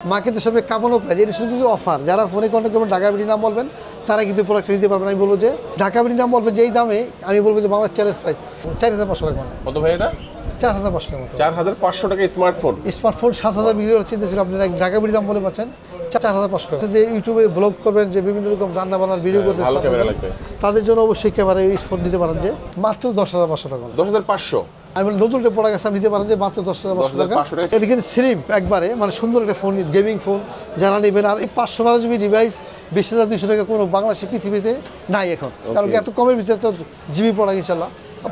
মার্কেটের সবে কামানো প্রাইস, এটা শুধু কিছু অফার। যারা ফোনে কন্ট্যাক্ট করবেন ঢাকা বিডি নাম বলবেন, তারা কিন্তু প্রোডাক্ট নিতে পারবেন। আমি বলবো যে ঢাকা বিডি নাম বলবেন যেই দামে, আমি বলবো যে বাংলাদেশ চ্যালেঞ্জ প্রাইস 4,500 টাকা। কত ভাই এটা? 4,500 টাকা। 4,500 টাকা স্মার্টফোন। স্মার্টফোন 7,000 ভিডিও চিন্তা ছিল, আপনি ঢাকা বিডি দাম বলে পাচ্ছেন 4,500 টাকা। যে ইউটিউবে ব্লগ করবেন, যে বিভিন্ন রকম রান্না বান্নার ভিডিও করতে ভালো ক্যামেরা লাগবে, তাদের জন্য অবশ্যই ক্যামেরা এই ফোন নিতে পারেন যে মাত্র 10,500 টাকা। 10,500। আমি নতুন একটা প্রোডাক্ট আছে, নিতে পারেন যে মাত্র 10,500 টাকা। এটা কিন্তু স্লিম একবারে, মানে সুন্দর একটা ফোন, গেমিং ফোন যারা নেবেন। আর এই 512 জিবি ডিভাইস 20,200 টাকা কোনো বাংলাদেশি পৃথিবীতে নাই এখন, কারণ এত কমের ভিতরে তো জিবি প্রোডাক্ট ইনশাল্লাহ।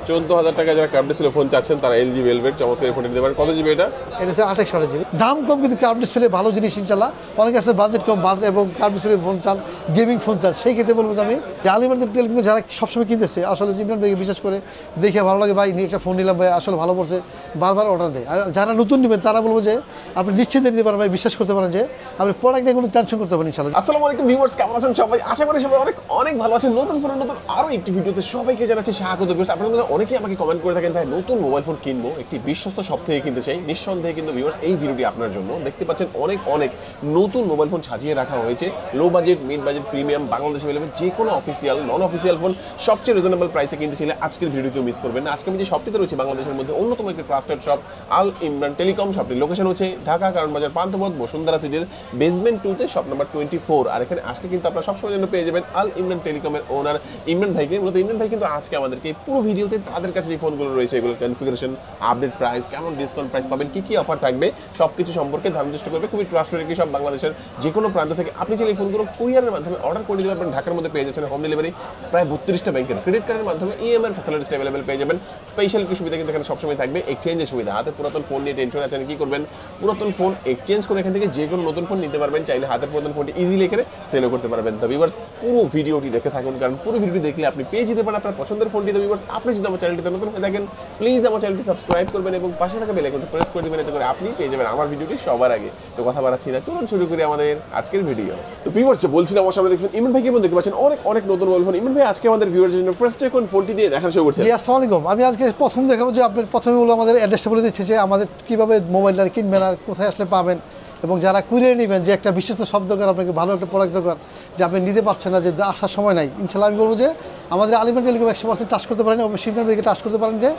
14,000 টাকা যারা কার্ভ ডিসপ্লে ফোন চাচ্ছেন তারা এলজি ভেলভেট চমৎকার ফোন নিতে পারেন। কত জিবি এটা? এটা হচ্ছে 28 জিবি। দাম কম কিন্তু কার্ভ ডিসপ্লে ভালো জিনিস ইনশাল্লাহ। অনেকে আছে বাজেট কম এবং কার্ভ ডিসপ্লে ফোন চান, গেমিং ফোন চান, সেই ক্ষেত্রে বলবো যে আমি আলিমার্কেট টেলিকম যারা সবসময় কিনতেছে, আসলে ইমরান ভাইকে বিশেষ করে দেখে ভালো লাগে, ভাই নিয়ে একটা ফোন নিলাম ভাই, আসলে ভালো পড়ছে, বারবার অর্ডার দেয়। আর যারা নতুন নেবেন তারা বলবো যে আপনি নিশ্চিন্তে নিতে পারেন ভাই, বিশ্বাস করতে পারেন যে আপনি প্রোডাক্টে কোনো টেনশন করতে পারেন ইনশাল্লাহ। আসসালামু আলাইকুম ভিউয়ার্স, কেমন আছেন সবাই? আশা করি সবাই অনেক অনেক ভালো আছেন। নতুন ফোনের নতুন আরো একটি ভিডিওতে সবাইকে জানাচ্ছি স্বাগত। আপনারা অনেকেই আমাকে কমেন্ট করে থাকেন, ভাই নতুন মোবাইল ফোন কিনবো, একটি বিশ্বস্ত শপ থেকে কিনতে চাই। নিঃসন্দেহে কিন্তু ভিউয়ার্স এই ভিডিওটি আপনার জন্য। দেখতে পাচ্ছেন অনেক অনেক নতুন মোবাইল ফোন সাজিয়ে রাখা হয়েছে, low budget, mid budget, premium, বাংলাদেশে অ্যাভেলেবল যে কোনো অফিসিয়াল নন অফিসিয়াল ফোন সবচেয়ে রিজনেবল প্রাইসে কিনতে চাইলে আজকের ভিডিওকেও মিস করবেন না। আজকে আমি যে শপটিতে রয়েছে বাংলাদেশের মধ্যে অন্যতম একটি ট্রাস্টেড শপ আল ইমরান টেলিকম। শপটির লোকেশন হচ্ছে ঢাকা কারণ বাজার পান্থপথ বসুন্ধরা সিটির বেসমেন্ট 2 তে শপ নাম্বার 24। আর এখানে আসলে কিন্তু আপনারা সবসময় জন্য পেয়ে যাবেন আল ইমরান টেলিকমের ওনার ইমরান ভাইকে। মূলত ইমরান ভাই কিন্তু আজকে আমাদেরকে পুরো ভিডিওতে তাদের কাছে যে ফোনগুলো রয়েছে এগুলো কনফিগারেশন, আপডেট প্রাইস, কেমন ডিসকাউন্ট প্রাইস পাবেন, কি কি অফার থাকবে, সবকিছু সম্পর্কে ধারণা চেষ্টা করবে। খুবই ট্রাস্টেড একটি সব, বাংলাদেশের যে কোনো প্রান্ত থেকে আপনি চাইলে এই ফোনগুলো কুরিয়ারের মাধ্যমে অর্ডার করে দিতে পারবেন। ঢাকার মধ্যে পেয়ে যাচ্ছেন হোম ডেলিভারি, প্রায় 32টা ব্যাংকের ক্রেডিট কার্ডের মাধ্যমে ইএমআই ফ্যাসিলিটিস অ্যাভেলেবল পেয়ে যাবেন। স্পেশাল কিছু সুবিধা কিন্তু এখানে সবসময় থাকবে। এক্সচেঞ্জের সুবিধা, হাতে পুরাতন ফোন নিয়ে টেনশন আছেন কি করবেন, পুরাতন ফোন এক্সচেঞ্জ করে এখান থেকে যে কোনো নতুন ফোন নিতে পারবেন। চাইলে হাতের পুরাতন ফোনটি ইজিলি এখানে সেলও করতে পারবেন। তো ভিউয়ার্স পুরো ভিডিওটি দেখে থাকুন, কারণ পুরো ভিডিওটি দেখলে আপনি পেয়ে যেতে পারেন আপনার পছন্দের ফোনটি। তো ভিউয়ার্স আপনি যদি আমার চ্যানেলটিতে নতুন হয়ে থাকেন, প্লিজ আমার চ্যানেলটি সাবস্ক্রাইব করবেন এবং পাশে থাকা বেল আইকনটি প্রেস করে দিবেন, এতে করে আপনি পেয়ে যাবেন আমার ভিডিওটি সবার আগে। তো কথা বাড়াচ্ছি না, চলুন শুরু করি আমাদের আজকের ভিডিও। তো ভিউয়ার্স বলছিলাম আমার সামনে দেখছেন ইমরান ভাই, কেমন দেখতে পাচ্ছেন অনেক অনেক নতুন মোবাইল ফোন। ইমরান ভাই আজকে আমাদের ভিউয়ারদের জন্য ফার্স্ট কোন ফোনটি দিয়ে দেখানো শুরু করছেন? জি আসসালামু আলাইকুম। আমি আজকে প্রথম দেখাবো যে আপনি প্রথমে বলে আমাদের অ্যাড্রেসটা বলে দিচ্ছি যে আমাদের কীভাবে মোবাইলটা কিনবেন আর কোথায় আসলে পাবেন, এবং যারা কুরিয়ার নেবেন যে একটা বিশ্বস্ত সব দরকার, আপনাকে ভালো একটা প্রোডাক্ট দরকার, যে আপনি নিতে পারছেন না, যে আসার সময় নাই, ইনশাল্লাহ আমি বলবো যে আমাদের আলিমার টেলিকম 100% টাচ করতে পারেন, অবশ্যই টাচ করতে পারেন যে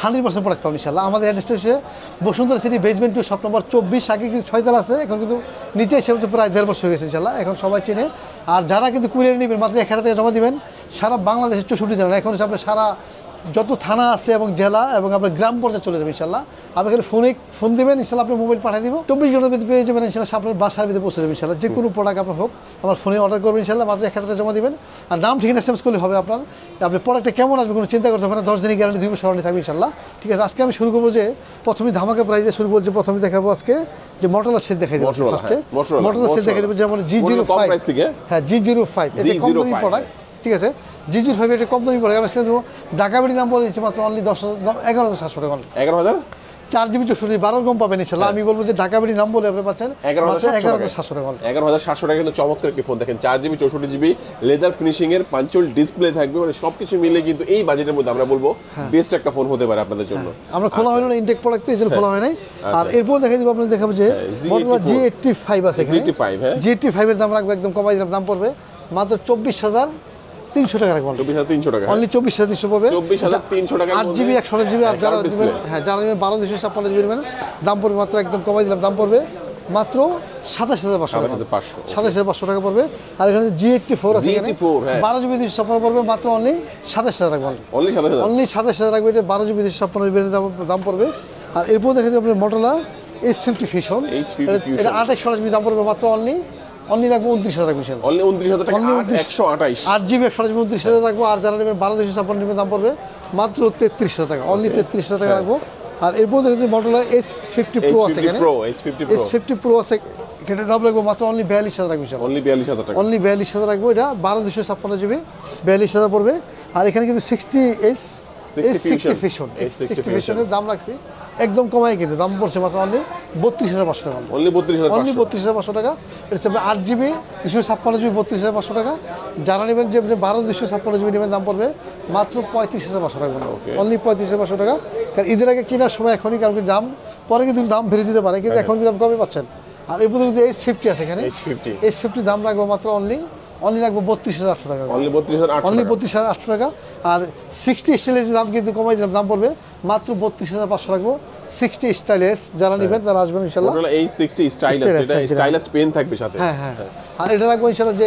100% প্রোডাক্ট পাবেন ইনশাল্লাহ। আমাদের অ্যাড্রেসটা হচ্ছে Bashundhara city basement 2 shop number 24। আগে কিন্তু 6 তলা আছে, এখন কিন্তু নিচে এসে হচ্ছে প্রায় 1.5 বছর হয়ে গেছে ইনশাল্লাহ, এখন সবাই চিনে। আর যারা কিন্তু কুরিয়ার নেবেন মাত্র 1,000 টাকা জমা দিবেন, সারা বাংলাদেশের 64 জেলা, এখন হচ্ছে আপনার সারা যত থানা আছে এবং জেলা এবং আপনার গ্রাম পর্যায়ে চলে যাবে ইনশাল্লাহ। আপনি এখানে ফোন দেবেন ইনশাল্লাহ, আপনি মোবাইল পাঠিয়ে দিব, 24 ঘন্টার ভিতরে পেয়ে যাবেন ইনশাল্লাহ, আপনার বাসার ভিতরে পৌঁছে যাবে ইনশাল্লাহ। যে কোনো প্রোডাক্ট আপনার হোক আমার ফোনে অর্ডার করবেন ইনশাল্লাহ, মাত্র 1,000 টাকা জমা দিবেন। আর নাম ঠিকানা এসএমএস করলে হবে আপনার। আপনি প্রোডাক্টটা কেমন আসবে কোনো চিন্তা করতে হবে না, 10 দিনের গ্যারান্টি, 2 বছর ওয়ারেন্টি থাকবে ইনশাল্লাহ। ঠিক আছে, আজকে আমি শুরু করবো যে প্রথমে ধামাকা প্রাইসে শুরু করছি। প্রথমে দেখাবো আজকে যে মোটরোলা সেট দেখাই দেবো ফার্স্টে। মোটরোলা সেট দেখাই দেবো যেমন G05। হ্যাঁ G05 এটা কম দামি প্রোডাক্ট, ঠিক আছে। G05 এটা কম দামি প্রোডাক্ট। আমি সেটা দেবো ঢাকা বিডি নাম বলে দিচ্ছি মাত্র অনলি 11,700 টাকা। 11,000 4GB 64GB 12 কম পাবেন ইনশাআল্লাহ। আমি বলবো যে ঢাকা বিডি নাম বলে আপনি পাচ্ছেন 11,700 টাকা। 11,700 টাকা কিন্তু চমৎকার একটি ফোন। দেখেন 4GB 64GB লেদার ফিনিশিং এর পাঞ্চল ডিসপ্লে থাকবে, মানে সবকিছু মিলে কিন্তু এই বাজেটের মধ্যে আমরা বলবো বেস্ট একটা ফোন হতে পারে আপনাদের জন্য। আমরা খোলা হলো না, ইনটেক প্রোডাক্ট তো এজন্য খোলা হয় নাই। আর এরপর দেখাই দিব আপনাদের, দেখাবো যে মোটরোলা G85 আছে এখানে। G85 এর দাম রাখবো একদম কমাই দিলাম, দাম পড়বে মাত্র 24,300 টাকা রাখবো। 24,300 টাকা, অনলি 24,300 পাবে। 24,300 টাকা 8GB 128GB। আর যারা নেবেন, হ্যাঁ যারা নেবেন 12,256GB নেবেন, দাম পড়বে মাত্র একদম কমাই দিলাম, দাম পড়বে মাত্র 27,500 টাকা পড়বে। আর এখানে G84 আছে, 12GB 256 পড়বে মাত্র অনলি 27,000 টাকা। অনলি 27,000 রাখবে, এটা 12GB 256 দাম পড়বে। আর এরপর দেখে দিই আপনার মোটরোলা H50 Fusion, এটা 8/128GB দাম পড়বে মাত্র অনলি রাখবো 29,000 রাখবো। অনলি 29,000 টাকা 128 8GB 128GB 29,000 রাখবো। আর যারা নেবেন 12,256 দাম পড়বে মাত্র 33,000 টাকা, অনলি 33,000 টাকা রাখবো। আর এরপর দেখুন মোটরোলা S50 Pro আছে এখানে, S50 Pro আছে এখানে, দাম রাখবো মাত্র অনলি 42,000 রাখবো। অনলি 42,000 টাকা, অনলি 42,000 রাখবো। এটা 12,256GB 42,000 পড়বে। আর এখানে কিন্তু 60 Fusion দাম রাখছি একদম কমাই, কিন্তু দাম পড়ছে মাত্র অনলি 32,500 টাকা। অনলি 32,500 টাকা। এটা হচ্ছে 8GB 256GB 32,500 টাকা। যারা নেবেন যে 12,256GB নেবেন, দাম পড়বে মাত্র 35,500 টাকা। অনলি 35,500 টাকা। কারণ ঈদের আগে কেনার সময় এখনই, কারণ দাম পরে কিন্তু দাম বেড়ে যেতে পারে, কিন্তু এখন কিন্তু দাম কমে পাচ্ছেন। আর এর মধ্যে কিন্তু S50 আছে এখানে। H50 S50 দাম রাখবো মাত্র অনলি রাখবো 32,800 টাকা। অনলি 32,800 অনলি টাকা। 32,800 টাকা। আর 60 স্টাইলের দাম কিন্তু কমাই দিলাম, দাম পড়বে মাত্র 32,500 রাখবো। 60 স্টাইলেস যারা নেবেন তারা আসবেন ইনশাআল্লাহ। টোটাল এই60 স্টাইলাস, এটা স্টাইলাস পেন থাকবে সাথে। হ্যাঁ হ্যাঁ। আর এটা রাখবো ইনশাআল্লাহ যে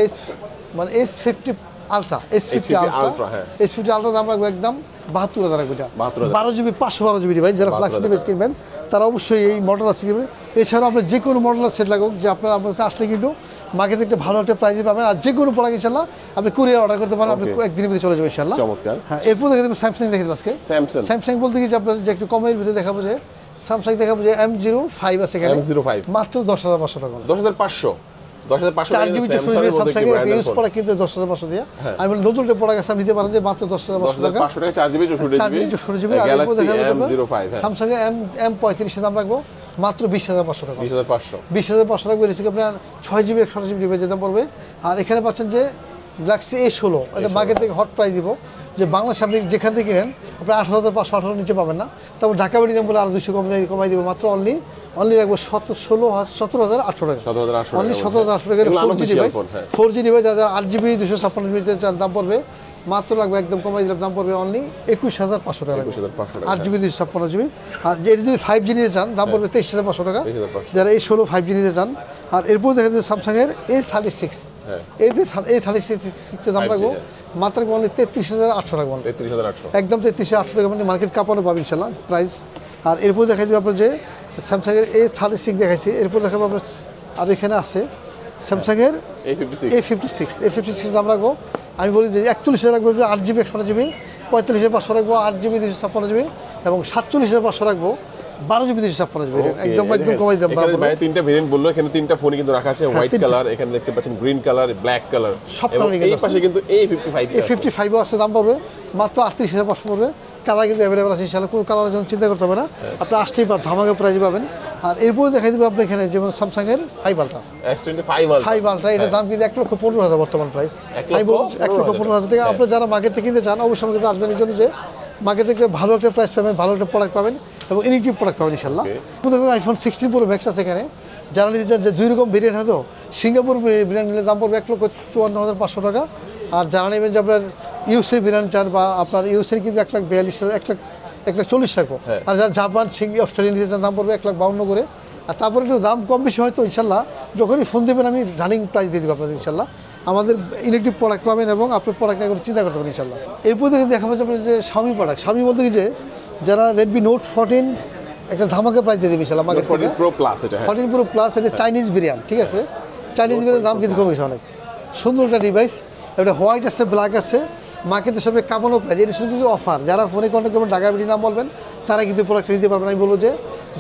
মানে S50 আলট্রা, S50 আলট্রা, হ্যাঁ। S50 আলট্রা দাম রাখবো একদম 72,000 রাখবো। এটা 72,000 12 জিবি 512 জিবি ডিভাইস, যারা ফ্ল্যাগশিপ ডিভাইস কিনবেন তারা অবশ্যই এই মডেল আছে কিনবেন। এছাড়াও আপনার যে কোনো মডেলের সেট লাগুক, যে আপনার কাছে আসলে কিন্তু মার্কেটে একটা ভালো একটা প্রাইসে পাবেন। আর যে কোনো প্রোডাক্ট ইনশাআল্লাহ আপনি কুরিয়ার অর্ডার করতে পারেন, আপনি একদিনের ভিতরে চলে যাবে ইনশাআল্লাহ। চমৎকার। হ্যাঁ, এরপর দেখে দেবো স্যামসাং দেখে দেবো আজকে। স্যামসাং বলতে কি যে আপনার যে একটু কমের ভিতরে দেখাবো যে স্যামসাং দেখাবো যে M05 আছে এখানে, M05 মাত্র 10,500 টাকা। 10,500 4 জিবি স্যামসাং এর ইউজ প্রোডাক্ট কিন্তু 10,500 দিয়ে। আমি বলি নতুন একটা প্রোডাক্ট আছে নিতে পারেন যে মাত্র 10,500 টাকা। 10,500 টাকা 4 GB 64 GB Galaxy M05। Samsung এর M35 এর দাম রাখবো মাত্র 20,500 টাকা। 20,500 20,500 টাকা বেরিয়েছে আপনার 6 জিবি 128 জিবি ডিভাইস দাম পড়বে। আর এখানে পাচ্ছেন যে গ্যালাক্সি A16, এটা মার্কেট থেকে হট প্রাইস দিব, যে বাংলাদেশে আপনি যেখান থেকে কিনেন আপনার 18,518 নিচে পাবেন না। তারপর ঢাকা বাড়ি দাম বলে আরো 200 কমাই দিব, মাত্র অনলি রাখবো 17,800 টাকা। 17,800 অনলি 17,800 টাকা 4G ডিভাইস। 4G ডিভাইস যাদের 8 জিবি 256 জিবি দাম পড়বে মাত্র লাগবে একদম কমাই দিলাম, দাম পড়বে অনলি 21,500 টাকা। 21,500 টাকা 8 জিবি 256 জিবি। আর এর যদি 5G নিতে চান দাম পড়বে 23,500 টাকা, 23,500 যারা এই 16 5G নিতে চান। আর এরপর দেখা যাবে স্যামসাং এর A36, A36 দাম রাখবো মাত্র অনলি 33,800 টাকা। 33,800 একদম 33,800 টাকা, মানে মার্কেট কাপানো পাবেন ইনশাল্লাহ প্রাইস। আর এরপর দেখা যাবে আপনার যে স্যামসাং এর A36 দেখাচ্ছি। এরপর দেখাবো আপনার আর এখানে আছে স্যামসাং এর A56 দাম রাখবো আমি বলি যে 41,000 রাখবো 8 জিবি 128 জিবি, 45,500 রাখবো 8 জিবি 256 জিবি, এবং 47,500 রাখবো 12 জিবি 256 জিবি। একদম কমাই দিলাম। এখানে ভাই তিনটা ভেরিয়েন্ট বললো, এখানে তিনটা ফোন কিন্তু রাখা আছে, হোয়াইট কালার, এখানে দেখতে পাচ্ছেন গ্রিন কালার, ব্ল্যাক কালার, এবং এই পাশে কিন্তু A55 আছে, দাম পড়বে মাত্র 38,500 পড়বে। কালার কিন্তু অ্যাভেলেবল আছে ইনশাআল্লাহ, কোনো কালারের জন্য চিন্তা করতে হবে না, আপনি আসতেই পারেন, ধামাকা প্রাইস পাবেন। আর এরপরে দেখাই দেবো আপনি এখানে যেমন স্যামসাং এর 5 আলট্রা, এটার দাম কিন্তু 1,15,000 বর্তমান প্রাইস। আমি বলবো 1,15,000 টাকা। আপনি যারা মার্কেট থেকে কিনতে চান অবশ্যই কিন্তু আসবেন এই জন্য যে মার্কেট থেকে ভালো একটা প্রাইস পাবেন, ভালো একটা প্রোডাক্ট পাবেন এবং ইনোভেটিভ প্রোডাক্ট পাবেন ইনশাআল্লাহ। আইফোন 16 প্রো ম্যাক্স আছে এখানে, যারা নিতে চান যে 2 রকম ভেরিয়েন্ট হয়তো সিঙ্গাপুর ভেরিয়েন্ট নিলে দাম পড়বে 1,54,500 টাকা। আর যারা নেবেন যে আপনার ইউএসএ ভেরিয়েন্ট চান বা আপনার ইউএসএ কিন্তু 1,42,000 1,40,000 টাকা। আর যারা জাপান অস্ট্রেলিয়া নিতে চান দাম পড়বে 1,52,000 করে। আর তারপরে একটু দাম কম বেশি হয়তো ইনশাল্লাহ, যখনই ফোন দেবেন আমি রানিং প্রাইস দিয়ে দেবো আপনাদের ইনশাল্লাহ। আমাদের ইলেকট্রিক প্রোডাক্ট পাবেন এবং আপনার প্রোডাক্ট নিয়ে কোনো চিন্তা করতে পারেন ইনশাল্লাহ। এরপর দেখে দেখা যাচ্ছে আপনার যে Xiaomi প্রোডাক্ট। Xiaomi বলতে কি যে যারা রেডমি নোট 14 একটা ধামাকা প্রাইস দিয়ে দেবে ইনশাল্লাহ মার্কেট থেকে। 14 প্রো প্লাস, এটা 14 প্রো প্লাস, এটা চাইনিজ ভেরিয়েন্ট, ঠিক আছে। চাইনিজ ভেরিয়েন্টের দাম কিন্তু কমেছে অনেক, সুন্দর একটা ডিভাইস। এটা হোয়াইট আছে, ব্ল্যাক আছে, মার্কেটে সবে কামানো প্রাইস। এটা শুধু কিছু অফার, যারা ফোনে কন্ট্যাক্ট করবেন ঢাকা বিডি নাম বলবেন তারা কিন্তু প্রোডাক্ট নিতে পারবেন। আমি বলবো যে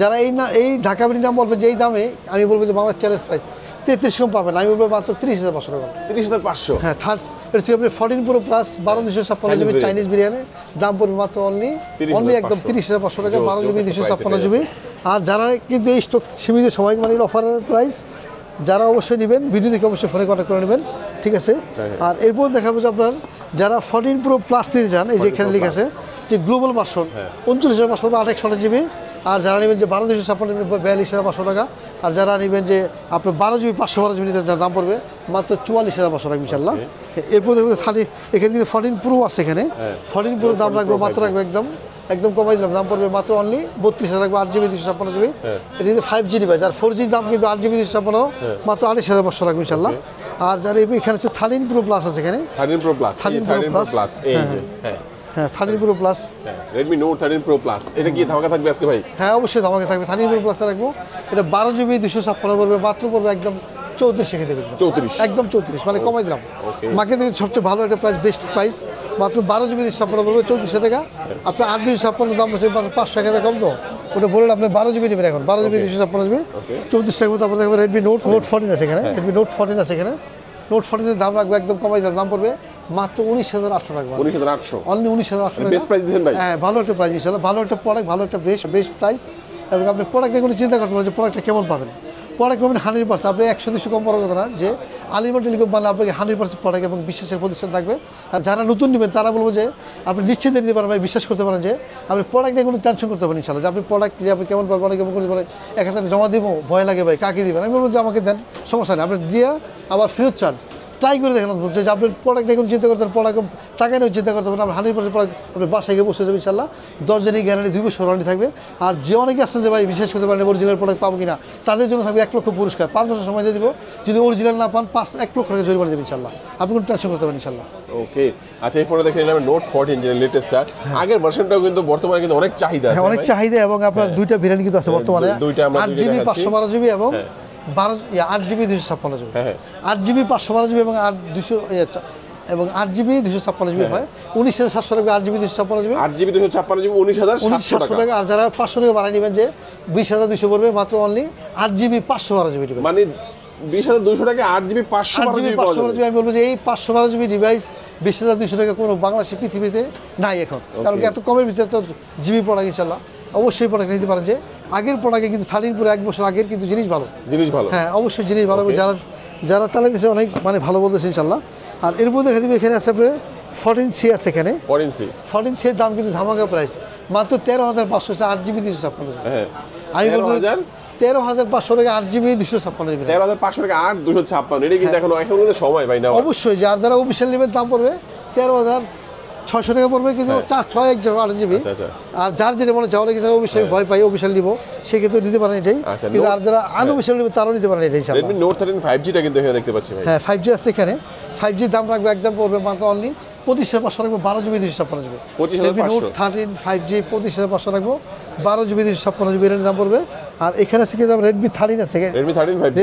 যারা এই ঢাকা বিডি নাম বলবেন যে এই দামে, আমি বলবো যে বাংলাদেশ চ্যালেঞ্জ প্রাইস 33 কম পাবেন, আমি বলবো মাত্র 30,500 টাকা। 30,500 হ্যাঁ, থার্ড এটা হচ্ছে আপনি 14 pro plus 12,256 GB Chinese biryani, দাম পড়বে মাত্র অনলি একদম 30,500 টাকা, 12 জিবি 256 জিবি। আর যারা কিন্তু এই স্টক সীমিত সময় মানে অফারের প্রাইস, যারা অবশ্যই নেবেন ভিডিও দেখে অবশ্যই ফোনে কন্ট্যাক্ট করে নেবেন, ঠিক আছে। আর এরপর দেখাবো যে আপনার যারা 14 প্রো প্লাস নিতে চান, এই যে এখানে লেখা আছে যে গ্লোবাল ভার্সন 39,500 828 জিবি। আর যারা নেবেন যে 12,256 জিবি 42,500 টাকা। আর যারা নেবেন যে আপনার 12 জিবি 512 জিবি নিতে চান দাম পড়বে মাত্র 44,500 টাকা ইনশাআল্লাহ। এরপর দেখবেন এখানে কিন্তু 14 প্রো আছে, এখানে 14 প্রো দাম রাখবো মাত্র রাখবো একদম কমাই দিলাম, দাম পড়বে মাত্র অনলি 32,000 রাখবো 8 জিবি 256 জিবি। এটা কিন্তু 5G ডিভাইস। আর 4G দাম কিন্তু 8 জিবি 256 মাত্র 28,500 রাখবো ইনশাআল্লাহ। আর যারা এখানে আছে 13 প্রো প্লাস আছে, এখানে 13 প্রো প্লাস এই যে হ্যাঁ 13 pro plus, Redmi Note 13 Pro Plus, এটা কি ধামাকা থাকবে আজকে ভাই? হ্যাঁ অবশ্যই ধামাকা থাকবে। 13 প্রো প্লাস রাখবো, এটা 12 জিবি 256 পড়বে, মাত্র পড়বে একদম 34 শিখে দেবে, 34 একদম 34, মানে কমাই দিলাম। মার্কেট থেকে সবচেয়ে ভালো একটা প্রাইস, বেস্ট প্রাইস, মাত্র 12 জিবি 256 পড়বে 34,000 টাকা। আপনার 8 জিবি 256 দাম আছে 500 টাকা কম, তো ওটা বলুন আপনি 12 জিবি নেবেন এখন, 12 জিবি 256 জিবি 34 টাকা মতো। আপনার রেডমি নোট 14 আছে এখানে, রেডমি নোট 14 আছে এখানে। নোট 14 এর দাম রাখবো একদম কমাই দিলাম, দাম পড়বে মাত্র 19,800 টাকা। 19,800 অনলি 19,800 টাকা, বেস্ট প্রাইস দিবেন ভাই। হ্যাঁ ভালো একটা প্রাইস ইনশাআল্লাহ, ভালো একটা প্রোডাক্ট, ভালো একটা বেস্ট প্রাইস। এবং আপনি প্রোডাক্ট নিয়ে কোনো চিন্তা করতে পারেন যে প্রোডাক্টটা কেমন পাবেন। প্রোডাক্ট পাবেন 100%। আপনি 100-200 কম পড়ার কথা না, যে আলিমা টেলিকম মানে আপনাকে 100% প্রোডাক্ট এবং বিশ্বাসের প্রতিষ্ঠান থাকবে। আর যারা নতুন নেবেন তারা বলবো যে আপনি নিশ্চিন্তে নিতে পারেন, বিশ্বাস করতে পারেন যে আপনি প্রোডাক্ট নিয়ে কোনো টেনশন করতে পারেন ইনশাআল্লাহ। যে আপনি প্রোডাক্ট যে আপনি কেমন পাবেন, কেমন করতে পারেন, 1000 জমা দিব, ভয় লাগে ভাই কাকে দিবেন, আমি বলবো যে আমাকে দেন, সমস্যা নেই। আপনি দিয়ে আবার ফেরত চান, ট্রাই করে দেখেন যে আপনি প্রোডাক্ট এখন চিন্তা করতেন, প্রোডাক্ট টাকা নিয়েও চিন্তা করতে পারেন। আপনি 100% প্রোডাক্ট আপনি বাসায় গিয়ে বসে যাবেন ইনশাআল্লাহ। 10 দিনের গ্যারান্টি, 2 বছর ওয়ারেন্টি থাকবে। আর যে অনেকে আসছেন যে ভাই বিশ্বাস করতে পারেন অরিজিনাল প্রোডাক্ট পাবো কিনা, তাদের জন্য থাকবে 1 লক্ষ পুরস্কার, 5 বছর সময় দিয়ে দিব। যদি অরিজিনাল না পান 1 লক্ষ টাকা জরিমানা দেবেন ইনশাআল্লাহ। আপনি কোনো টেনশন করতে পারেন ইনশাআল্লাহ। ওকে, আচ্ছা এই ফোনে দেখে নিলাম নোট 14 যেটা লেটেস্টটা, আগের ভার্সনটাও কিন্তু বর্তমানে কিন্তু অনেক চাহিদা আছে। অনেক চাহিদা, এবং আপনার দুইটা ভেরিয়েন্ট কিন্তু আছে বর্তমানে, দুইটা আমরা 8GB 512GB এবং 8GB 256GB। 8GB 512GB এবং 8GB 256GB হয় 19,700 টাকা। 8GB 256GB, 8GB 256GB 19,700 টাকা। আর যারা 500 টাকা বাড়াই নেবেন যে 20,200 পড়বে মাত্র অনলি 8GB 512GB ডিভাইস। মানে 20,200 টাকা 8GB 512GB পাওয়া যাবে। আমি বলবো যে এই 512GB ডিভাইস 20,200 টাকা কোনো বাংলাদেশের পৃথিবীতে নাই এখন, কারণ এত কমের ভিতরে তো জিবি প্রোডাক্ট ইনশাআল্লাহ অবশ্যই প্রোডাক্ট নিতে পারেন। যে আগের প্রোডাক্টে কিন্তু 13 পুরো 1 বছর আগের কিন্তু জিনিস ভালো, হ্যাঁ অবশ্যই জিনিস ভালো। যারা যারা চালাইতেছে অনেক মানে ভালো বলতেছে ইনশাআল্লাহ। আর এরপর দেখা দিবে এখানে আছে আপনার 14C আছে, এখানে 14C এর দাম কিন্তু ধামাকা প্রাইস মাত্র 13,500 আছে, 8GB 256। আমি বলবো 13,500 টাকা 8GB 256GB। 13,500 টাকা 8,256, এটা কিন্তু এখন কিন্তু সময় ভাই না। অবশ্যই যার দ্বারা অফিসিয়াল নেবেন দাম পড়বে 13,600 টাকা পড়বে, কিন্তু 4 এক যাবে 8GB। আর যার যেটা মনে চাও কিন্তু অবশ্যই ভয় পাই অফিসিয়াল নিব, সেক্ষেত্রে নিতে পারেন এটাই। কিন্তু আর যারা আনঅফিসিয়াল নেবে তারাও নিতে পারেন এটাই। Redmi Note 13 5Gটা কিন্তু এখানে দেখতে পাচ্ছি ভাই। হ্যাঁ 5G আছে এখানে, 5G দাম রাখবে একদম পড়বে মাত্র অনলি 25,500 রাখবো, 12GB 256GB। Redmi Note 13 5G 25,500 রাখবো, 12GB 256GB এর দাম পড়বে। আর এখানে আছে কি দাম Redmi 13 আছে, Redmi 13 5G,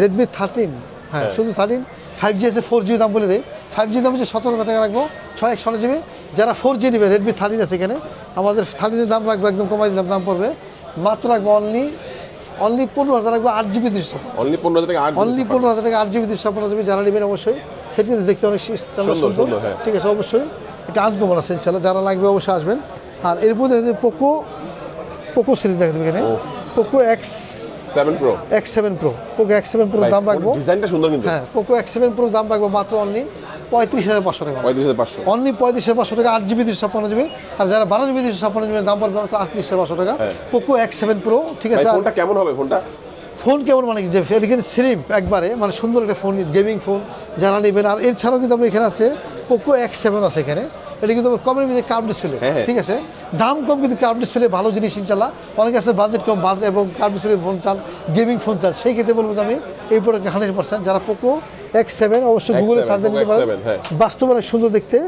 Redmi 13, হ্যাঁ শুধু 13। 5G আছে, 4G দাম বলে দেয়, 5G দাম হচ্ছে 17,000 টাকা রাখবো, 6/128GB। যারা 4G নেবে Redmi 13 আছে এখানে, আমাদের 13 এর দাম রাখবো একদম কমাই দিলাম, দাম পড়বে মাত্র রাখবো অনলি 15,000 রাখবো, 8GB 256। অনলি 15,000 টাকা 8GB 256GB। যারা নেবেন অবশ্যই সেটি দেখতে অনেক সুন্দর, ঠিক আছে অবশ্যই এটা আনকমন আছে ইনশাআল্লাহ। যারা লাগবে অবশ্যই আসবেন। আর এরপর দেখবেন পোকো সিরিজ দেখবেন এখানে, Poco X7 Pro, Poco X7 Pro দাম রাখবো, ডিজাইনটা সুন্দর কিন্তু। হ্যাঁ পোকো X7 Pro দাম রাখবো মাত্র অনলি 35,500 টাকা। 35,500, অনলি 35,500 টাকা, 8GB 256GB। আর যারা 12GB 256GB দাম পড়বে মাত্র 38,500 টাকা। পোকো X7 Pro, ঠিক আছে। ফোনটা কেমন হবে? ফোন কেমন মানে যে এখানে স্লিম একবারে মানে সুন্দর একটা ফোন, গেমিং ফোন যারা নেবেন। আর এছাড়াও কিন্তু আপনার এখানে আছে পোকো X7 আছে এখানে, এটা কিন্তু কমের মধ্যে কার্ভ ডিসপ্লে, ঠিক আছে দাম কম কিন্তু কার্ভ ডিসপ্লে ভালো জিনিস ইনশাআল্লাহ। অনেকে আছে বাজেট কম এবং কার্ভ ডিসপ্লে ফোন চান, গেমিং ফোন চান, সেই ক্ষেত্রে বলবো যে আমি এই প্রোডাক্ট 100%। যারা পোকো X7 অবশ্যই গুগলে সার্চ দিয়ে নিতে পারেন, বাস্তবে অনেক সুন্দর দেখতে।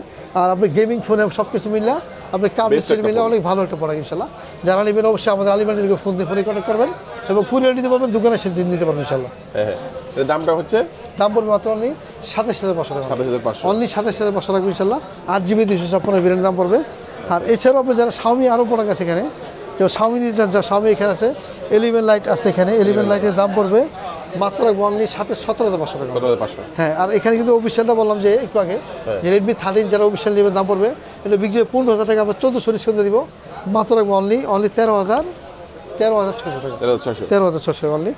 আর আপনি গেমিং ফোনে সব কিছু মিললে আপনি কার্ভ ডিসপ্লে মিললে অনেক ভালো একটা প্রোডাক্ট ইনশাআল্লাহ। যারা নেবেন অবশ্যই আমাদের আলিমানিকে ফোন দিয়ে ফোনে কন্ট্যাক্ট করবেন এবং কুরিয়ার নিতে পারবেন, দোকানে এসে নিতে পারবেন ইনশাআল্লাহ। দামটা হচ্ছে দাম পড়বে মাত্র অনলি 27,500 টাকা, 27,500, অনলি 27,500 রাখবেন ইনশাআল্লাহ। 8GB 256 ভেরিয়েন্ট দাম পড়বে। আর এছাড়াও আপনি যারা Xiaomi আরও প্রোডাক্ট আছে এখানে, কেউ Xiaomi নিতে চান, Xiaomi এখানে আছে 11 লাইট আছে এখানে, 11 লাইটের দাম পড়বে মাত্র রাখবো অনলি 17,500 টাকা। হ্যাঁ আর এখানে কিন্তু অফিসিয়ালটা বললাম যে একটু আগে যে Redmi 13 যারা অফিসিয়াল নেবেন দাম পড়বে এটা বিক্রি 15,000 টাকা, আমরা 1400 ডিসকাউন্ট দিব, মাত্র রাখবো অনলি 13,600 টাকা, 13,600 অনলি,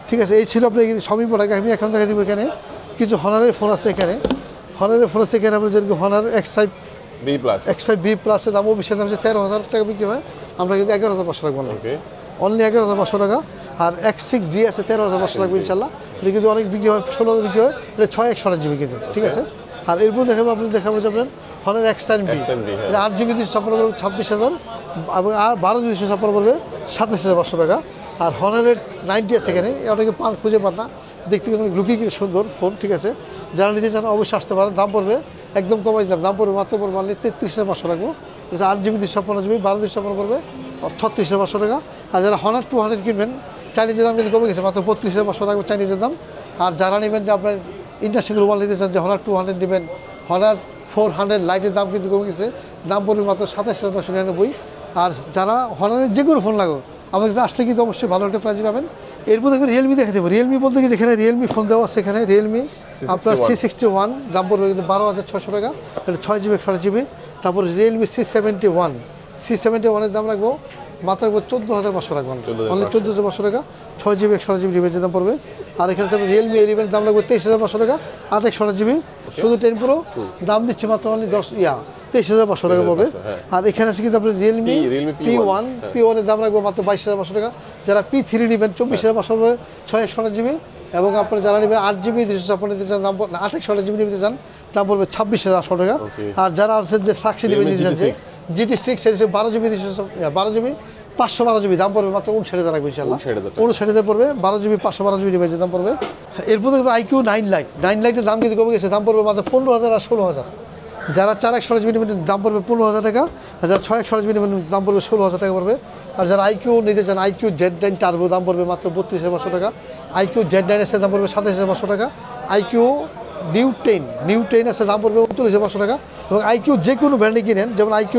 ঠিক আছে। এই ছিল আপনার Xiaomi প্রোডাক্ট। আমি এখন দেখা দিব এখানে কিছু হনারের ফোন আছে এখানে, হনারের ফোন আছে এখানে আপনার যেরকম হনার X5B প্লাস এর দাম অফিসিয়াল দাম হচ্ছে 13,000 টাকা বিক্রি হয়, আমরা কিন্তু 11,500 রাখবো অনলি 11,500 টাকা। আর X6B আছে 13,500 রাখবো ইনশাআল্লাহ, এটা কিন্তু অনেক বিক্রি হয়, 16 বিক্রি হয়, এটা 6/128GB কিন্তু, ঠিক আছে। আর এরপর দেখাবো যে আপনার হনার X10B, এটা 8GB 256 26,000 এবং আর 12GB 256 পড়বে 27,500 টাকা। আর হনারের 90 আছে এখানে, অনেকে খুঁজে পান না, দেখতে কিন্তু লুকিং সুন্দর ফোন, ঠিক আছে। যারা নিতে চান অবশ্যই আসতে পারেন, দাম পড়বে একদম কমাই দিলাম, দাম পড়বে মাত্র পড়বে অনলি 33,500 রাখবো। 8GB 256GB 12GB 256 পড়বে 36,500 টাকা। আর যারা হনার 200 কিনবেন, চাইনিজের দাম কিন্তু কমে গেছে, মাত্র 32,500 রাখবো চাইনিজের দাম। আর যারা নেবেন যে আপনার ইন্ডাস্ট্রি গ্লোবাল নিতে চান, যে হনার 200 নেবেন, হনার 400 লাইটের দাম কিন্তু কমে গেছে, দাম পড়বে মাত্র 27,999। আর যারা হনারের যে কোনো ফোন লাগো আমাদের কাছে আসলে কিন্তু অবশ্যই ভালো একটা প্রাইস পাবেন। এরপর দেখবেন রিয়েলমি দেখে দেবো। রিয়েলমি বলতে কি যেখানে রিয়েলমি ফোন দেওয়া আছে, এখানে রিয়েলমি আপনার C61 দাম পড়বে কিন্তু 12,600 টাকা, এটা 6GB 128GB। তারপর রিয়েলমি C71 এর দাম রাখবো মাত্র 14,500 রাখবো, অনলি 14,500 টাকা। 6GB 128GB ডিভাইসের দাম পড়বে। আর এখানে হচ্ছে রিয়েলমি 11 দাম লাগবে 23,500 টাকা, 128GB। শুধু 10 Pro দাম দিচ্ছে মাত্র অনলি 23,500 টাকা পড়বে। আর এখানে আছে কিন্তু আপনার রিয়েলমি P1 এর দাম লাগবে মাত্র 22,500 টাকা। যারা P3 নেবেন 24,500 পড়বে 628GB। এবং আপনারা যারা নেবেন 8GB 256 নিতে চান দাম 28GB নিতে চান দাম পড়বে 26,800 টাকা। আর যারা আছে যে ফ্ল্যাগশিপ ডিভাইস নিতে চান GT6 এর 12GB 512GB দাম পড়বে মাত্র 59,000 টাকা ইনশাআল্লাহ। 59,000 পড়বে 12GB 512GB ডিভাইসের দাম পড়বে। এরপর দেখবে IQ 9 লাইটের দাম কিন্তু কমে গেছে, দাম পড়বে মাত্র 15,000 আর 16,000। যারা 4/128GB নেবেন দাম পড়বে 15,000 টাকা, আর যারা 6/128GB নেবেন দাম পড়বে 16,000 টাকা পড়বে। আর যারা IQ নিতে চান IQ Z9 টার্বো দাম পড়বে মাত্র 32,500 টাকা। IQ Z9 এর দাম পড়বে 27,500 টাকা। IQ নিউ 10 এর দাম পড়বে 39,500 টাকা। এবং IQ যে কোনো ব্র্যান্ডে কিনেন, যেমন IQ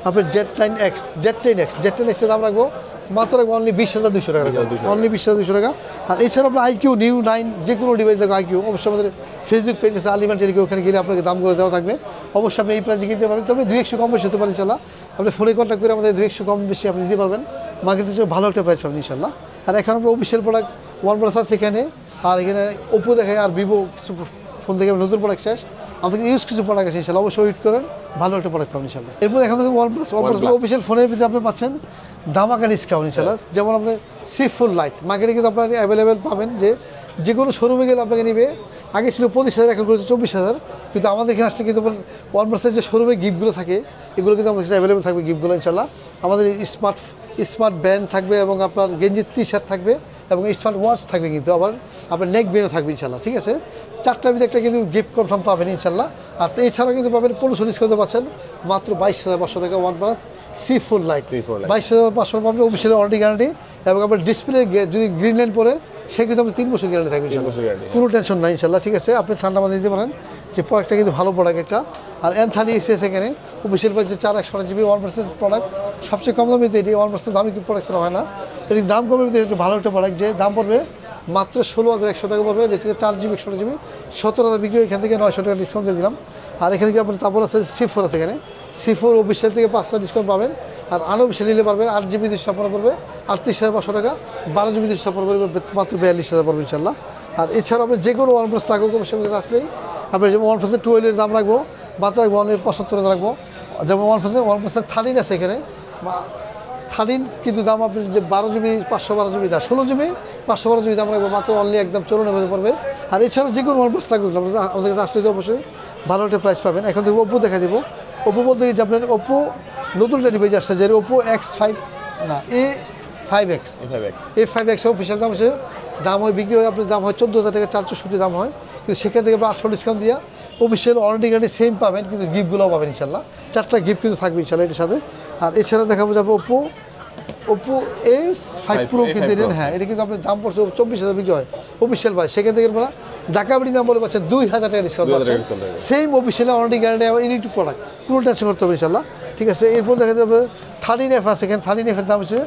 আপনার Z10X এর দাম রাখবো মাত্র অনলি 20,200 টাকা, অনলি 20,200 টাকা। আর এছাড়া আপনার IQ নিউ 9 যে কোনো ডিভাইস দেখো IQ, অবশ্যই আমাদের ফেসবুক পেজ আছে আলিমান টেলিকম, ওখানে গেলে আপনাকে দামগুলো দেওয়া থাকবে। অবশ্যই আপনি এই প্রাইসে কিনতে পারবেন, তবে 2-100 কম বেশি হতে পারে ইনশাল্লাহ। আপনি ফোনে কন্ট্যাক্ট করে আমাদের 2-100 কম বেশি আপনি দিতে পারবেন, মার্কেটের জন্য ভালো একটা প্রাইস পাবেন ইনশাল্লাহ। আর এখন আমরা অফিসিয়াল প্রোডাক্ট OnePlus আছে এখানে, আর এখানে ওপো দেখায়, আর ভিভো কিছু ফোন থেকে নতুন প্রোডাক্ট শেষ, আমাদের ইউজ কিছু প্রোডাক্ট আছে ইনশাল্লাহ, অবশ্যই ওয়েট করেন, ভালো একটা প্রোডাক্ট পাবেন ইনশাল্লাহ। এরপর এখন থেকে OnePlus অফিসিয়াল ফোনের ভিতরে আপনি পাচ্ছেন ধামাকা ডিসকাউন্ট ইনশাল্লাহ। যেমন আপনি সিফুল লাইট মার্কেটে কিন্তু আপনার অ্যাভেলেবেল পাবেন, যে কোনো শোরুমে গেলে আপনাকে নিবে, আগে ছিল 25,000, এখন করেছে 24,000। কিন্তু আমাদের এখানে আসলে কিন্তু OnePlus-এর যে শোরুমে গিফটগুলো থাকে এগুলো কিন্তু আমাদের কাছে অ্যাভেলেবেল থাকবে গিফটগুলো ইনশাল্লাহ। আমাদের স্মার্ট ব্যান্ড থাকবে, এবং আপনার গেঞ্জি টি-শার্ট থাকবে, এবং স্মার্ট ওয়াচ থাকবে, কিন্তু আবার আপনার নেক ব্যান্ডও থাকবে ইনশাল্লাহ। ঠিক আছে, 4টার ভিতরে একটা কিন্তু গিফট কনফার্ম পাবেন ইনশাল্লাহ। আর এছাড়াও কিন্তু পাবেন 15 ডিসকাউন্টে পাচ্ছেন মাত্র 22,500 টাকা OnePlus সিফুল লাইট, 22,500 পাবেন অফিসিয়াল ওয়ারেন্টি গ্যারান্টি। এবং আপনার ডিসপ্লে যদি গ্রিন লাইন পরে সে কিন্তু আপনি 3 বছর গ্যারান্টি থাকবে ইনশাল্লাহ, কোনো টেনশন নাই ইনশাল্লাহ। ঠিক আছে, আপনি ঠান্ডা মাথায় দিতে পারেন, যে প্রোডাক্টটা কিন্তু ভালো প্রোডাক্ট একটা। আর N30 এসেছে এখানে অফিসিয়াল প্রাইসে 4/128GB OnePlus-এর প্রোডাক্ট, সবচেয়ে কম দামে এটি OnePlus-এর দামি প্রোডাক্ট করা হয় না, এটির দাম কমে একটু ভালো একটা প্রোডাক্ট, যে দাম পড়বে মাত্র 16,100 টাকা পড়বে। বেসিক্যালি 4GB 128GB 17,000 বিক্রি, এখান থেকে 900 টাকা ডিসকাউন্ট দিয়ে দিলাম। আর এখানে কি আপনার তারপর আছে C4 আছে, এখানে C4 অফিসিয়াল থেকে 5টা ডিসকাউন্ট পাবেন। আর আনঅফিসিয়াল নিলে পারবেন 8GB 256 পড়বে 38,500 টাকা, 12GB 256 পড়বে মাত্র 42,000 পড়বে ইনশাল্লাহ। আর এছাড়াও আপনি যে কোনো OnePlus লাগুক অবশ্যই আসলেই আপনি যেমন OnePlus-এর 12 এর দাম রাখবো মাত্র 75,000 রাখবো। যেমন OnePlus-এর 13 আছে এখানে, 13 কিন্তু দাম আপনি যে 12GB 512GB না 16GB 512GB দাম রাখবো মাত্র অনলি একদম 54,000 পড়বে। আর এছাড়াও যে কোনো OnePlus লাগুক আমাদের কাছে আসলে অবশ্যই ভালো একটা প্রাইস পাবেন। এখন থেকে ওপো দেখা দেবো। ওপো বলতে যে আপনার ওপো নতুন একটা ডিভাইস আসছে, যে ওপো A5X অফিসিয়াল দাম হচ্ছে, দাম হয় বিক্রি হয় আপনার দাম হয় 14,000 টাকা, 464 দাম হয়, কিন্তু সেখান থেকে 800 ডিসকাউন্ট দিয়া অফিসিয়াল ওয়ারেন্টি গ্যারান্টি সেম পাবেন, কিন্তু গিফটগুলোও পাবেন ইনশাল্লাহ। 4টা গিফট কিন্তু থাকবে ইনশাল্লাহ এটার সাথে। আর এছাড়া দেখাবো যাবো ওপো A5 Pro কিন্তু হ্যাঁ, এটা কিন্তু আপনার দাম পড়ছে 24,000 বিক্রি হয় অফিসিয়াল প্রাইস, সেখান থেকে আপনারা ঢাকা বাড়ি দাম বলে পাচ্ছেন 2,000 টাকা ডিসকাউন্ট পাচ্ছেন, সেম অফিসিয়াল ওয়ারেন্টি গ্যারান্টি এবং ইলেকট্রিক প্রোডাক্ট, কোনো টেনশন করতে হবে ইনশাল্লাহ। ঠিক আছে, এরপর দেখা যাবে 13F আছে, এখানে 13F-এর দাম হচ্ছে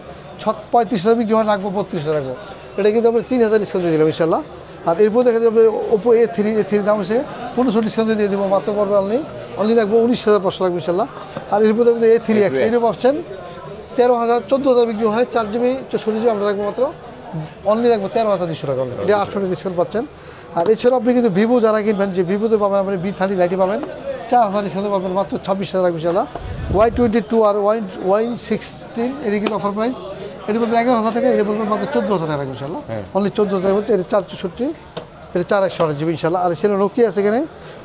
35,000 বিক্রি হয়, রাখবো 32,000 রাখবো, এটা কিন্তু আমরা 3,000 ডিসকাউন্ট দিয়ে দিলাম ইনশাল্লাহ। আর এরপর দেখা যাবে ওপো A3 দাম হচ্ছে 1500 ডিসকাউন্ট দিয়ে দেবো মাত্র পড়বে অনলি রাখবো 19,500 রাখবো ইনশাল্লাহ। আর এরপর দেখবো A3X, এটা পাচ্ছেন 13,000-14,000 বিক্রি হয়, 4GB 64GB আমরা রাখবো মাত্র অনলি রাখবো 13,200 টাকা, এটা 800 টাকা ডিসকাউন্ট পাচ্ছেন। আর এছাড়াও আপনি কিন্তু ভিভো যারা কিনবেন, যে ভিভোতে পাবেন আপনি V30 লাইটে পাবেন 4,000 ডিসকাউন্ট পাবেন মাত্র 26,000 রাখবো ইনশাল্লাহ। Y22 আর Y16 এটি কিন্তু অফার প্রাইস, এটি বলবেন 11,000 টাকা, এটা বলবেন মাত্র 14,000 টাকা রাখবো ইনশাল্লাহ, অনলি 14,000 হচ্ছে, এটা 464, এটা 4/128GB ইনশাল্লাহ। আর সেটা নোকিয়া আছে এখানে,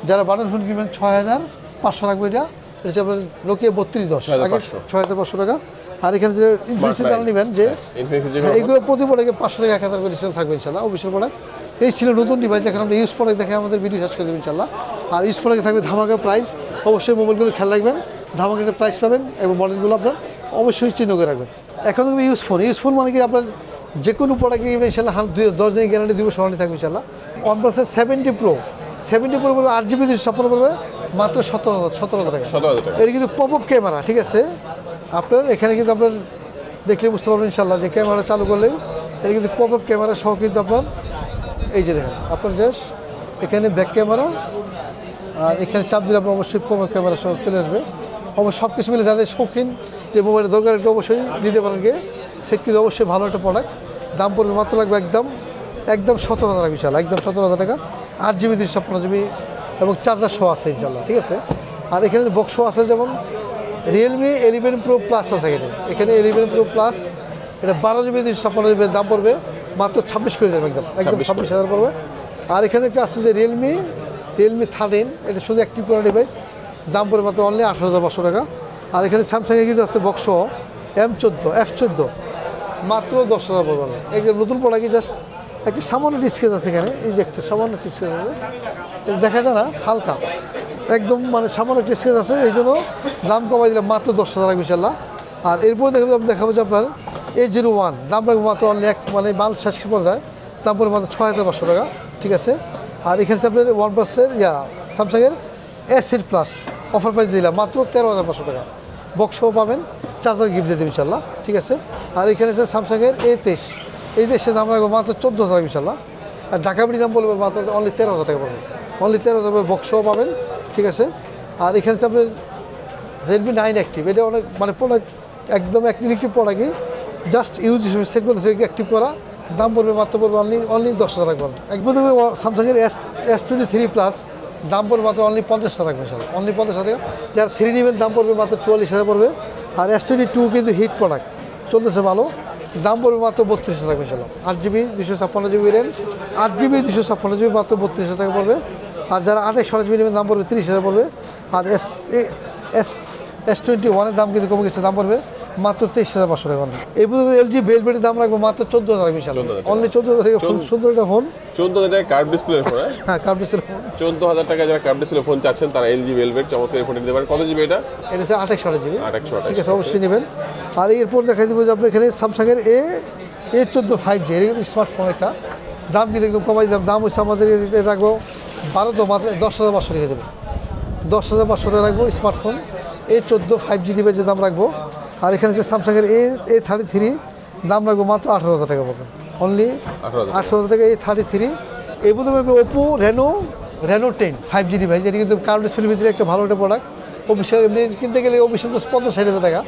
যারা বাটন ফোন কিনবেন 6,500 রাখবো, এটা হচ্ছে আপনার নোকিয়া 3210 আগে 6,500 টাকা। আর এখানে যে ইনফিনিক্স যারা নেবেন, যে এগুলো প্রতি প্রোডাক্টে 500 থেকে 1,000 করে ডিসকাউন্ট থাকবে ইনশাল্লাহ অফিসিয়াল প্রোডাক্ট। এই ছিল নতুন ডিভাইস, এখন আমরা ইউজ প্রোডাক্ট দেখে আমাদের ভিডিও শেষ করে দেবেন ইনশাল্লাহ। আর ইউজ প্রোডাক্টে থাকবে ধামাকা প্রাইস, অবশ্যই মোবাইলগুলো খেয়াল রাখবেন, ধামাকা একটা প্রাইস পাবেন, এবং মডেলগুলো আপনার অবশ্যই চিহ্ন করে রাখবেন। এখন দেখবে ইউজফোন মানে কি আপনার যে কোনো প্রোডাক্ট ইনশাল্লাহ 10 দিনের গ্যারান্টি দিব, সরানি থাকবে ইনশাল্লাহ। OnePlus-এর 70 Pro পড়বে 8GB 256 পড়বে মাত্র 17,000 টাকা, এটা কিন্তু পপআপ ক্যামেরা। ঠিক আছে, আপনার এখানে কিন্তু আপনার দেখলে বুঝতে পারবেন ইনশাল্লাহ, যে ক্যামেরা চালু করলে এটা কিন্তু পপআপ ক্যামেরা সহ কিন্তু আপনার এই যে দেখেন আপনার জাস্ট এখানে ব্যাক ক্যামেরা, আর এখানে চাপ দিলে আপনার অবশ্যই পপআপ ক্যামেরা সহ চলে আসবে। অবশ্যই সব কিছু মিলে যাদের শৌখিন যে মোবাইলের দরকার, এটা অবশ্যই দিতে পারেন, গিয়ে সেট কিন্তু অবশ্যই ভালো একটা প্রোডাক্ট। দাম পড়বে মাত্র লাগবে একদম একদম 17,000 টাকা ইনশাল্লাহ, একদম 17,000 টাকা। 8GB 256GB এবং চার্জার শো আছে ইনশাল্লাহ, ঠিক আছে। আর এখানে বক্স শো আছে, যেমন রিয়েলমি 11 Pro Plus আছে এখানে 11 Pro Plus, এটা 12GB 256GB দাম পড়বে মাত্র 26 করে দেবে, একদম একদম 26,000 পড়বে। আর এখানে একটা আছে যে রিয়েলমি 13, এটা শুধু একটি পুরো ডিভাইস, দাম পড়বে মাত্র অনলি 18,500 টাকা। আর এখানে স্যামসাংয়ে কিন্তু আছে বক্স F14 মাত্র 10,000 পড়বে। একদম নতুন প্রোডাক্ট, জাস্ট একটা সামান্য ডিসকেজ আছে এখানে, এই যে একটা সামান্য ডিসকেজ আছে, এটা দেখা যায় না, হালকা একদম মানে সামান্য ডিসকেজ আছে, এই জন্য দাম কমাই দিলাম মাত্র 10,000 টাকা ইনশাল্লাহ। আর এরপর দেখাবো যে আপনার A01 দাম রাখবো মাত্র অনলি মানে মাল শেষ পর্যায়ে, দাম পড়বে মাত্র 6,500 টাকা, ঠিক আছে। আর এখানে আপনার OnePlus-এর স্যামসাংয়ের S8 Plus অফার প্রাইস দিলাম মাত্র 13,500 টাকা, বক্সও পাবেন, চার্জার গিফট দিয়ে দেবেন ইনশাল্লাহ, ঠিক আছে। আর এখানে আছে স্যামসাংয়ের A23 দাম রাখবো মাত্র 14,000 টাকা ইনশাল্লাহ। আর ঢাকা বিডি দাম বলবে মাত্র অনলি 13,000 টাকা পড়বে, অনলি 13,000 টাকা বক্সও পাবেন, ঠিক আছে। আর এখানে হচ্ছে আপনার Redmi 9 অ্যাক্টিভ, এটা অনেক মানে প্রোডাক্ট একদম একটি প্রোডাক্টই, জাস্ট ইউজ হিসেবে সেট করতেছে অ্যাক্টিভ করা, দাম পড়বে মাত্র পড়বে অনলি 10,000 টাকা পড়বে। একবার দেখবে স্যামসাংয়ের S23 Plus দাম পড়বে মাত্র অনলি 50,000 টাকা ইনশাল্লাহ, অনলি 50,000 টাকা। যারা 3 নেবেন দাম পড়বে মাত্র 44,000 পড়বে। আর S22 কিন্তু হিট প্রোডাক্ট চলতেছে ভালো, দাম পড়বে মাত্র 32,000 টাকা ইনশাল্লাহ। 8GB 256GB RAM, 8GB 256GB মাত্র 32,000 টাকা পড়বে। আর যারা 28GB নেবেন দাম পড়বে 30,000 পড়বে। আর S21 দাম কিন্তু কমে গেছে, দাম পড়বে মাত্র 23,500 টাকা। এই পর্যন্ত LG Velvet দাম রাখবো মাত্র 14,000 টাকা ইনশাল্লাহ, অনলি 14,000 টাকা। সুন্দর একটা ফোন, 14,000 টাকা কার্ভ ডিসপ্লে ফোন, হ্যাঁ কার্ভ ডিসপ্লে ফোন। 14,000 টাকা যারা কার্ভ ডিসপ্লে ফোন চাচ্ছেন তারা LG Velvet চমৎকার ফোন নিতে পারেন। কত জিবি এটা? এটা হচ্ছে 28GB, 2828 ঠিক আছে, অবশ্যই নেবেন। আর এরপর দেখাই দেবো যে আপনি এখানে স্যামসাংয়ের A14 5G, এটা কিন্তু স্মার্টফোন, একটা দাম কিন্তু একদম কমাই দিলাম, দাম হচ্ছে আমাদের রাখবো 12 মাত্র 10,500 টাকা দেবো, 10,500 টাকা রাখবো স্মার্টফোন A14 5G ডিভাইসের দাম রাখবো। আর এখানে হচ্ছে স্যামসাংয়ের A33 দাম রাখবো মাত্র 18,000 টাকা পড়বে, অনলি 18,000 টাকা A33। এই বলতে পারবে ওপো রেনো 10 5G ডিভাইস, এটা কিন্তু কার্ভ ডিসপ্লের ভিতরে একটা ভালো একটা প্রোডাক্ট। অফিসিয়াল এমনি কিনতে গেলে অফিসিয়াল তো 50,000 টাকা,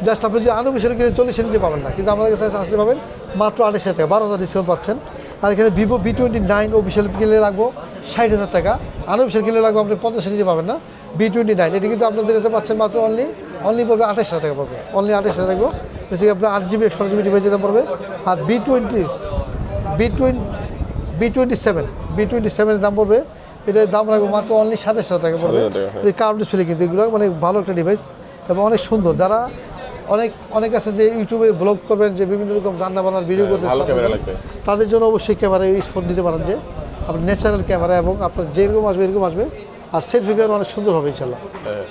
জাস্ট আপনি যদি আনঅফিসিয়াল কিনে 40,000 নিচে পাবেন না, কিন্তু আমাদের কাছে আসলে পাবেন মাত্র 28,000 টাকা, 12,000 ডিসকাউন্ট পাচ্ছেন। আর এখানে ভিভো V29 অফিসিয়াল কিনলে রাখবো 60,000 টাকা, আনঅফিসিয়াল কিনলে রাখবো আপনি 50,000 নিচে পাবেন না। V29 এটা কিন্তু আপনাদের কাছে পাচ্ছেন মাত্র অনলি পড়বে 28,000 টাকা পড়বে, অনলি 28,000 রাখবো, বেসিক্যালি আপনার 8GB 128GB ডিভাইসের দাম পড়বে। আর V27 দাম পড়বে, এটার দাম রাখবো মাত্র অনলি 27,000 টাকা পড়বে। এই কার্ভ ডিসপ্লে কিন্তু এগুলো মানে ভালো একটা ডিভাইস এবং অনেক সুন্দর। যারা অনেক আছে যে ইউটিউবে ব্লগ করবেন, যে বিভিন্ন রকম রান্না বান্নার ভিডিও করতে তাদের জন্য অবশ্যই ক্যামেরা এই ফোন নিতে পারেন, যে আপনার ন্যাচারাল ক্যামেরা এবং আপনার যেরকম আসবে এরকম আসবে। আর সেলফি ক্যামেরা অনেক সুন্দর হবে ইনশাল্লাহ,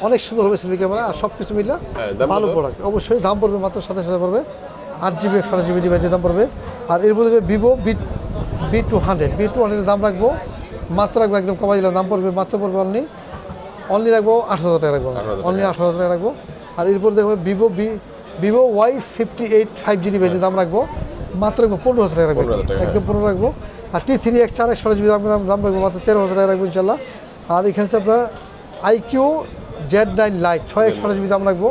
অনেক সুন্দর হবে সেলফি ক্যামেরা। আর সব কিছু মিলে ভালো প্রোডাক্ট, অবশ্যই দাম পড়বে মাত্র 27,000 পড়বে, 8GB 128GB ডিভাইসের দাম পড়বে। আর এর মধ্যে ভিভো V200 দাম রাখবো মাত্র রাখবো একদম কমাই দিলাম, দাম পড়বে মাত্র পড়বে অনলি রাখবো 18,000 টাকা রাখবো, অনলি 18,000 টাকা রাখবো। আর এরপর দেখবো ভিভো Y58 5G ডিভাইসের দাম রাখবো মাত্র রাখবো 15,000 টাকা রাখবো, একদম 15 রাখবো। আর T3X 416GB দাম রাখবো মাত্র 13,000 টাকা রাখবো ইনশাল্লাহ। আর এখানে হচ্ছে আপনার IQ Z9 Lite 616GB দাম রাখবো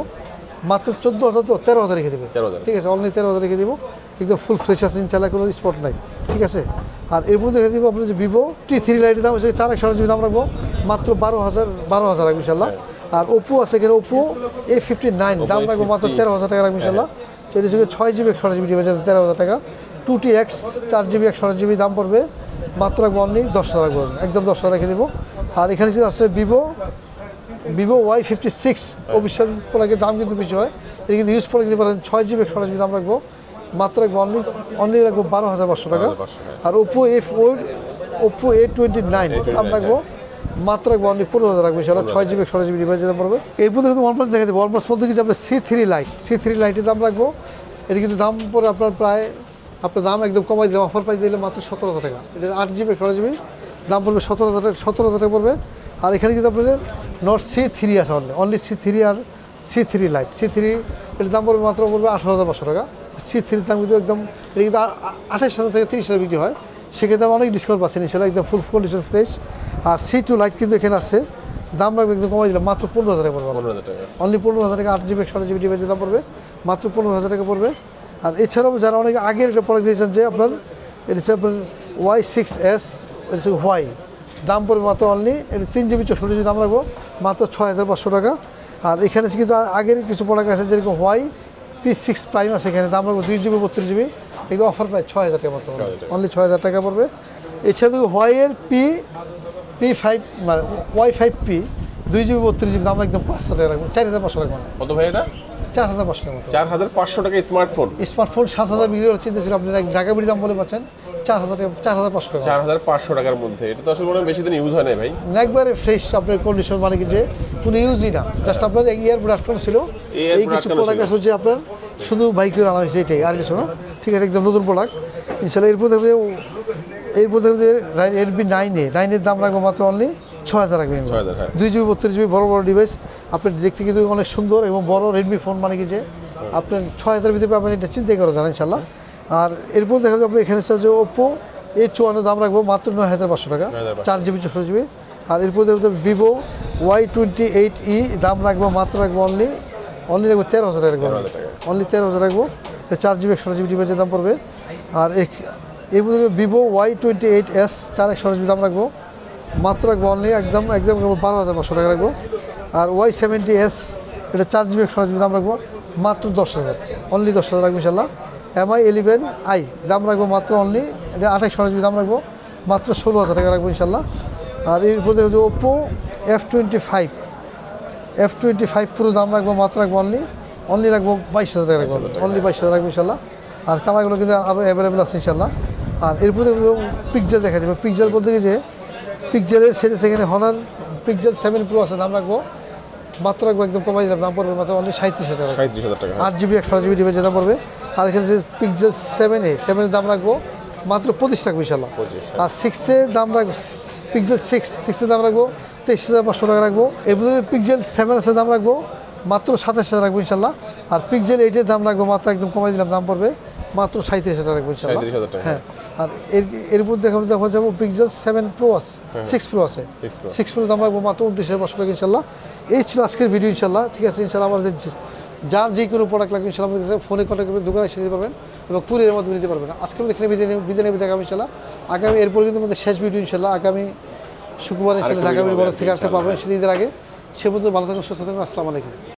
মাত্র 14,000, তো 13,000 রেখে দেবে, ঠিক আছে, অনলি 13,000 রেখে দেবো, একদম ফুল ফ্রেশ আছে ইনশাল্লাহ, কোনো স্পট নাই, ঠিক আছে। আর এর মধ্যে দেখে দিব আপনার যে ভিভো T3 লাইটের দাম হচ্ছে 416GB দাম রাখবো মাত্র 12,000 রাখবো ইনশাল্লাহ। আর ওপো আছে এখানে ওপো A59 দাম রাখবো মাত্র 13,000 টাকা রাখবো ইনশাল্লাহ। সেটি হচ্ছে 6GB 128GB ডিভাইস 13,000 টাকা। 2TX 4GB 128GB দাম পড়বে মাত্র রাখবো অনলি 10,000 রাখবো, একদম 10,000 রেখে দেবো। আর এখানে যদি আছে ভিভো Y56 অফিসিয়াল প্রোডাক্টের দাম কিন্তু বেশি হয়, এটা কিন্তু ইউজ করে দিতে পারেন। 6GB 128GB দাম রাখবো মাত্র রাখবো অনলি রাখবো 12,500 টাকা। আর ওপো A29 দাম রাখবো মাত্র রাখবো অনলি 15,000 রাখবো ইনশাল্লাহ, 6GB 128GB ডিভাইস দাম পড়বে। এরপর কিন্তু OnePlus দেখা দেবো, OnePlus বলতে কিছু আপনার C3 লাইটের দাম রাখবো, এটা কিন্তু দাম পড়ে আপনার প্রায় আপনার দাম একদম কমাই দিলে অফার প্রাইস দিলে মাত্র 17,000 টাকা, এটা 8GB 128GB দাম পড়বে 17,000 টাকা পড়বে। আর এখানে কিন্তু আপনাদের Note C3 আছে অনলি C3 আর C3 লাইট এটার দাম পড়বে মাত্র পড়বে 18,500 টাকা। C3 দাম কিন্তু একদম এটা কিন্তু 28,000 থেকে 30,000 বিক্রি হয়, সেক্ষেত্রে অনেক ডিসকাউন্ট পাচ্ছেন ইনশাল্লাহ, একদম ফুল কন্ডিশন ফ্রেশ। আর C2 লাইট কিন্তু এখানে আছে, দাম রাখবে একদম কমাই দিলাম মাত্র 15,000 টাকা পড়বে, অনলি 15,000 টাকা। 8GB 128GB ডিভাইসের দাম পড়বে মাত্র 15,000 টাকা পড়বে। আর এছাড়াও যারা অনেক আগের একটা প্রোডাক্ট দিয়েছেন যে আপনার এটা হচ্ছে আপনার Y6s, এটা হচ্ছে হোয়াই, দাম পড়বে মাত্র অনলি, এটা 3GB 64GB দাম রাখবো মাত্র 6500 টাকা। আর এখানে কিন্তু আগের কিছু প্রোডাক্ট আছে যেরকম হোয়াই P6 প্রাইম আছে, এখানে দাম রাখবো 2GB 32GB, এগুলো অফার প্রায় 6000 টাকা মতো, অনলি 6000 টাকা পড়বে। এছাড়া হোয়াইয়ের P5 মানে Y5P 2GB 32GB দাম একদম 5000 টাকা রাখবো, 4500 টাকা। কত ভাই এটা? 4500 টাকা মতো। 4500 টাকা স্মার্টফোন। স্মার্টফোন 7000 বিক্রি করার চিন্তা ছিল, আপনি ঢাকা বিড়ি দাম বলে পাচ্ছেন 4500 টাকা। 4500 টাকার মধ্যে এটা তো আসলে মনে হয় বেশি দিন ইউজ হয় না ভাই। একবারে ফ্রেশ আপনার কন্ডিশন, মানে কি যে কোনো ইউজই না, জাস্ট আপনার ইয়ারবোর্ড আটকানো ছিল, এই কিছু প্রোডাক্ট আছে হচ্ছে আপনার শুধু বাইক করে আনা হয়েছে, এটাই আর কিছু না। ঠিক আছে, একদম নতুন প্রোডাক্ট ইনশাল্লাহ। এরপর দেখবে যে Redmi 9এর দাম রাখবো মাত্র অনলি 6000 রাখবেন। 2GB 32GB বড় বড় ডিভাইস, আপনার দেখতে কিন্তু অনেক সুন্দর এবং বড় রেডমি ফোন, মানে কি যে আপনার 6000 ভিতরে পাবেন, এটা চিন্তাই করা যায় ইনশাল্লাহ। আর এরপর দেখা যাবে আপনার এখানে যে Oppo A54 দাম রাখবো মাত্র 9500 টাকা, 4GB 64GB। আর এরপর দেখা যাবে Vivo Y28e দাম রাখবো মাত্র রাখবো অনলি রাখবো 13000 টাকা রাখবো, অনলি 13000 রাখবো, 4GB 128GB ডিভাইসের দাম পড়বে। আর এরপর Vivo Y28s 4/128GB দাম রাখবো মাত্র রাখবো অনলি একদম 12500 টাকা রাখবো। আর Y70s এটা 4GB 128GB দাম রাখবো মাত্র 10000, অনলি 10000 রাখবো ইনশাল্লাহ। MI 11i দাম রাখবো মাত্র অনলি, এটা 28GB দাম রাখবো মাত্র 16000 টাকা রাখবো ইনশাল্লাহ। আর এরপর দেখো Oppo F25 Pro দাম রাখবো মাত্র রাখবো অনলি রাখবো 22000 টাকা রাখবো, অনলি 22000 রাখবো ইনশাল্লাহ। আর কালারগুলো কিন্তু আরও অ্যাভেলেবেল আছে ইনশাল্লাহ। আর এরপর দেখো পিক্সেল দেখা দেবে, পিক্সেল বলতে কি যে পিক্সেলের সেখানে Honor Pixel 7 Pro আছে, দাম রাখবো মাত্র রাখবো একদম কমাই দিলাম, দাম পড়বে মাত্র অনলি 37000 টাকা, 8GB 128GB ডিভাইসের দাম পড়বে। আর এখানে যে Pixel 7এর দাম রাখবো মাত্র 25 রাখবো ইনশাল্লাহ। আর 6-এর দাম রাখবো Pixel 6-এর দাম রাখবো 23500 টাকা রাখবো। এরপরে Pixel 7 দাম রাখবো মাত্র 27000 রাখবো ইনশাল্লাহ। আর Pixel 8-এর দাম রাখবো মাত্র একদম কমাই দিলাম, দাম পড়বে মাত্র 37000 টাকা রাখবো ইনশাল্লাহ। হ্যাঁ, আর এরপর দেখা যাবো Pixel 7 Pro আছে, 6 Pro আছে, 6 Pro দাম রাখবো মাত্র 29500 টাকা ইনশাল্লাহ। এই ছিল আজকের ভিডিও ইনশাল্লাহ। ঠিক আছে, ইনশাল্লাহ আমাদের যার যে কোনো প্রোডাক্ট লাগবে ইনশাল্লাহ আমাদের কাছে ফোনে কন্ট্যাক্ট করে দোকানে এসে নিতে পারবেন এবং কুরিয়ারের মাধ্যমে নিতে পারবেন। আজকে আমাদের এখানে বিদায় নেবে দেখাবো ইনশাল্লাহ। আগামী এরপর কিন্তু আমাদের শেষ ভিডিও ইনশাল্লাহ আগামী শুক্রবার ইনশাল্লাহ ঢাকা বড় থেকে একটা পাবেন সেদিনের আগে। সে পর্যন্ত ভালো থাকুন, সুস্থ থাকুন, আসসালামু আলাইকুম।